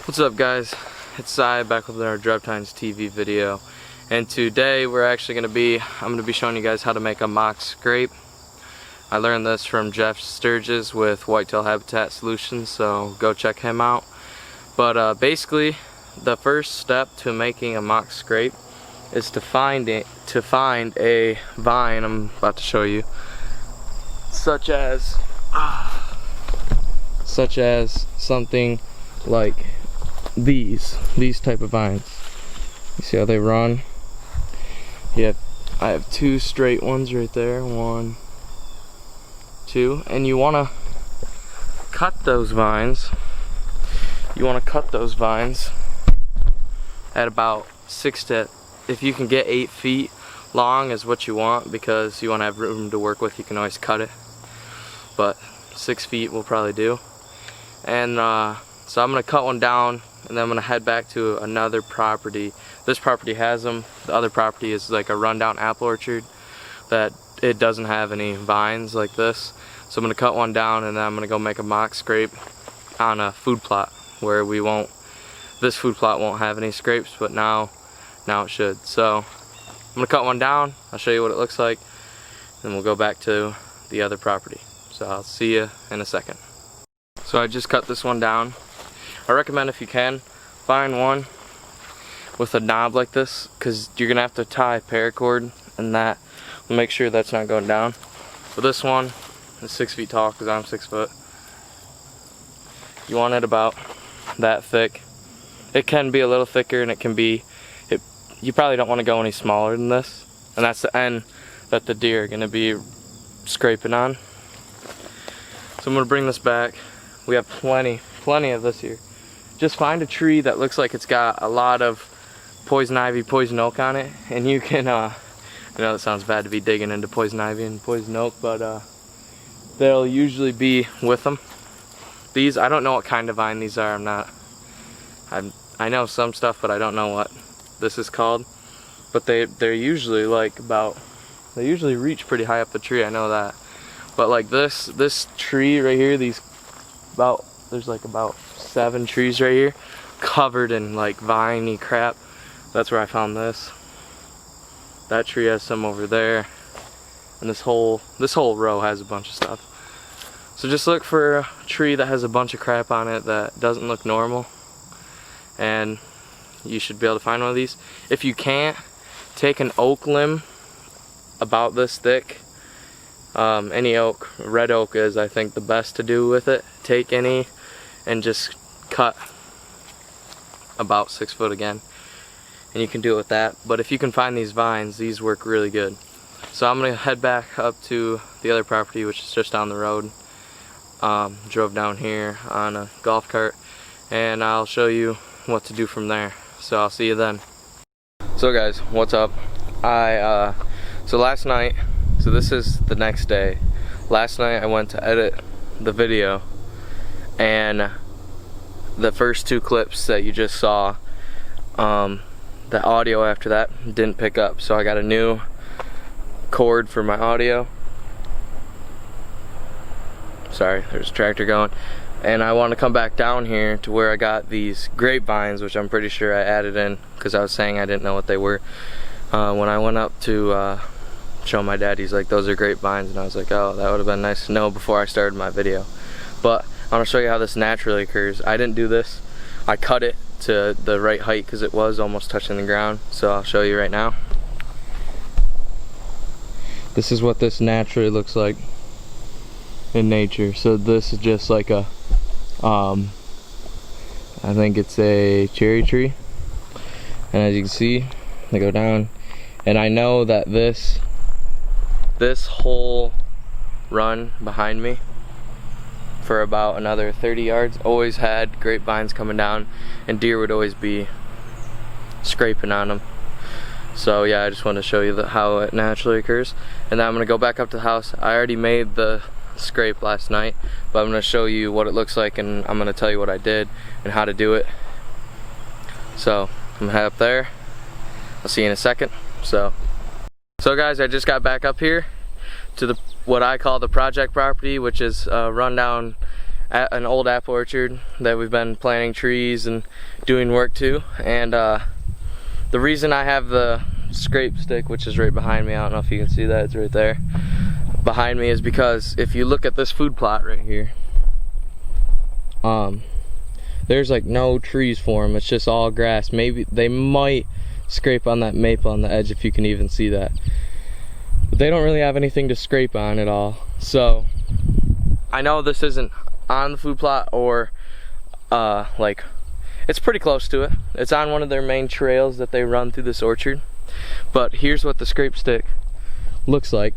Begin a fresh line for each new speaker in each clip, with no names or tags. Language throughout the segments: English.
What's up, guys? It's Cy back with our Drive Times TV video, and today I'm gonna be showing you guys how to make a mock scrape. I learned this from Jeff Sturgis with Whitetail Habitat Solutions, so go check him out. But basically, the first step to making a mock scrape is to find a vine. I'm about to show you, such as something like these type of vines. You see how they run? I have two straight ones right there, 1, 2, and you want to cut those vines. At about 6 to, if you can get 8 feet long is what you want, because you want to have room to work with. You can always cut it, but 6 feet will probably do. And so I'm gonna cut one down, and then I'm gonna head back to another property. This property has them. The other property is like a rundown apple orchard that it doesn't have any vines like this. So I'm gonna cut one down, and then I'm gonna go make a mock scrape on a food plot where this food plot won't have any scrapes, but now it should. So I'm gonna cut one down. I'll show you what it looks like, and we'll go back to the other property. So I'll see you in a second. So I just cut this one down. I recommend, if you can, find one with a knob like this, because you're gonna have to tie paracord, and that will make sure that's not going down. But this one is 6 feet tall because I'm 6 foot. You want it about that thick. It can be a little thicker, and you probably don't want to go any smaller than this, and that's the end that the deer are gonna be scraping on. So I'm gonna bring this back. We have plenty of this here. Just find a tree that looks like it's got a lot of poison ivy, poison oak on it, and you can, I know it sounds bad to be digging into poison ivy and poison oak, but they'll usually be with them. These, I don't know what kind of vine these are. I know some stuff, but I don't know what this is called. But they're usually they usually reach pretty high up the tree. I know that. But like this tree right here, there's like about 7 trees right here covered in like viney crap. That's where I found this. That tree has some over there, and this whole row has a bunch of stuff. So just look for a tree that has a bunch of crap on it that doesn't look normal, and you should be able to find one of these. If you can't, take an oak limb about this thick. Any oak, red oak is, I think, the best to do with it. Take any and just cut about 6 foot again, and you can do it with that. But if you can find these vines, these work really good. So I'm gonna head back up to the other property, which is just down the road. Drove down here on a golf cart, and I'll show you what to do from there. So I'll see you then. So guys, what's up? So last night, so this is the next day. Last night I went to edit the video, and the first 2 clips that you just saw, the audio after that didn't pick up. So I got a new cord for my audio. Sorry, there's a tractor going. And I want to come back down here to where I got these grapevines, which I'm pretty sure I added in because I was saying I didn't know what they were. When I went up to show my dad, he's like, those are grapevines, and I was like, oh, that would have been nice to know before I started my video. But I'm gonna show you how this naturally occurs. I didn't do this. I cut it to the right height because it was almost touching the ground. So I'll show you right now. This is what this naturally looks like in nature. So this is just like a, I think it's a cherry tree. And as you can see, they go down. And I know that this whole run behind me for about another 30 yards always had grapevines coming down, and deer would always be scraping on them. So yeah, I just wanted to show you how it naturally occurs. And then I'm gonna go back up to the house. I already made the scrape last night, but I'm gonna show you what it looks like, and I'm gonna tell you what I did and how to do it. So I'm gonna head up there. I'll see you in a second. So guys, I just got back up here to what I call the project property, which is a rundown an old apple orchard that we've been planting trees and doing work to. And the reason I have the scrape stick, which is right behind me, I don't know if you can see that, it's right there behind me, is because if you look at this food plot right here, there's like no trees for them, it's just all grass. Maybe they might scrape on that maple on the edge, if you can even see that, but they don't really have anything to scrape on at all. So I know this isn't on the food plot, or like, it's pretty close to it. It's on one of their main trails that they run through this orchard. But here's what the scrape stick looks like.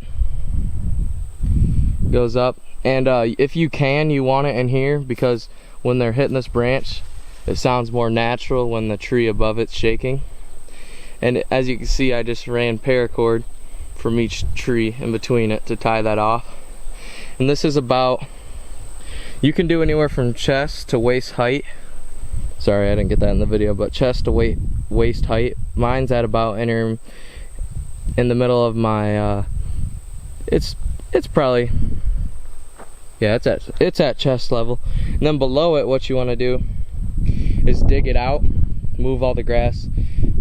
Goes up, and if you can, you want it in here, because when they're hitting this branch, it sounds more natural when the tree above it's shaking. And as you can see, I just ran paracord from each tree in between it to tie that off. And this is about, you can do anywhere from chest to waist height. Sorry, I didn't get that in the video, but chest to waist height. Mine's at about in the middle of my, it's probably, yeah, it's at chest level. And then below it, what you want to do is dig it out, move all the grass,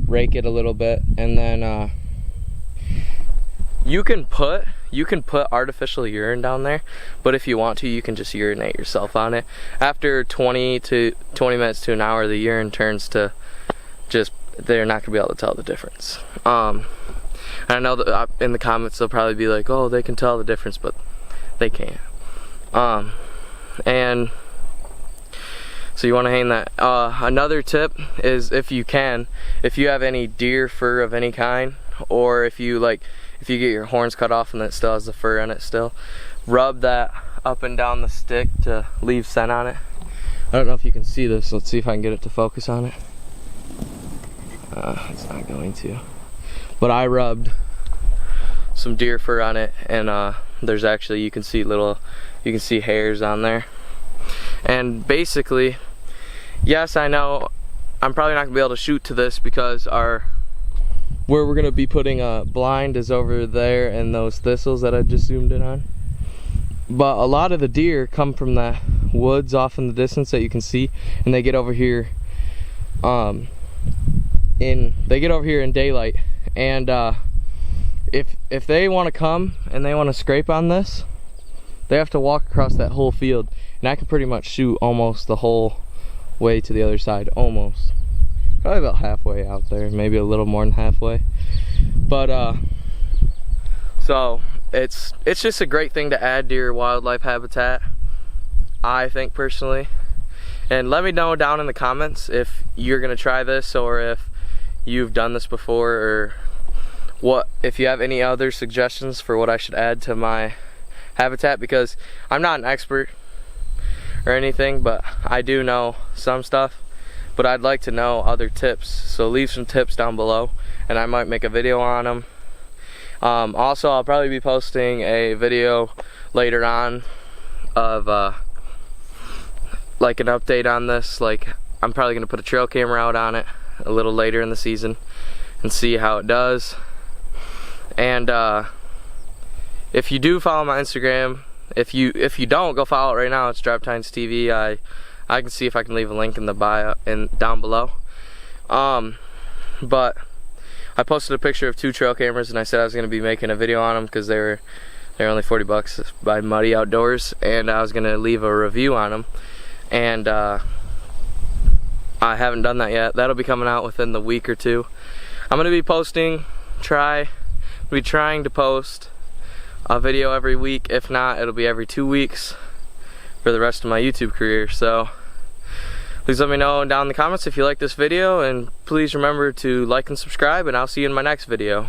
rake it a little bit, and then you can put artificial urine down there, but if you want to, you can just urinate yourself on it. After 20 minutes to an hour, the urine turns to just, they're not gonna be able to tell the difference. I know that in the comments they'll probably be like, oh, they can tell the difference, but they can't. And so you want to hang that. Another tip is, if you have any deer fur of any kind, or if you get your horns cut off and it still has the fur in it still, rub that up and down the stick to leave scent on it. I don't know if you can see this. Let's see if I can get it to focus on it. It's not going to. But I rubbed some deer fur on it, and there's actually, you can see hairs on there. And basically, yes, I know I'm probably not gonna be able to shoot to this because where we're gonna be putting a blind is over there, and those thistles that I just zoomed in on. But a lot of the deer come from the woods off in the distance that you can see, and they get over here in daylight. And if they want to come and they want to scrape on this, they have to walk across that whole field, and I can pretty much shoot almost the whole way to the other side. Almost, probably about halfway out there, maybe a little more than halfway. But so it's just a great thing to add to your wildlife habitat, I think, personally. And let me know down in the comments if you're gonna try this, or if you've done this before, or if you have any other suggestions for what I should add to my habitat, because I'm not an expert or anything, but I do know some stuff. But I'd like to know other tips, so leave some tips down below and I might make a video on them. Also, I'll probably be posting a video later on of like an update on this. Like, I'm probably gonna put a trail camera out on it a little later in the season and see how it does. And if you do follow my Instagram, if you don't, go follow it right now. It's Drop Tines TV. I can see if I can leave a link in the bio and down below. But I posted a picture of 2 trail cameras, and I said I was going to be making a video on them because they're only 40 bucks by Muddy Outdoors, and I was going to leave a review on them. And I haven't done that yet. That'll be coming out within the week or 2. I'm going to be trying to post a video every week. If not, it'll be every 2 weeks for the rest of my YouTube career. So please let me know down in the comments if you like this video, and please remember to like and subscribe, and I'll see you in my next video.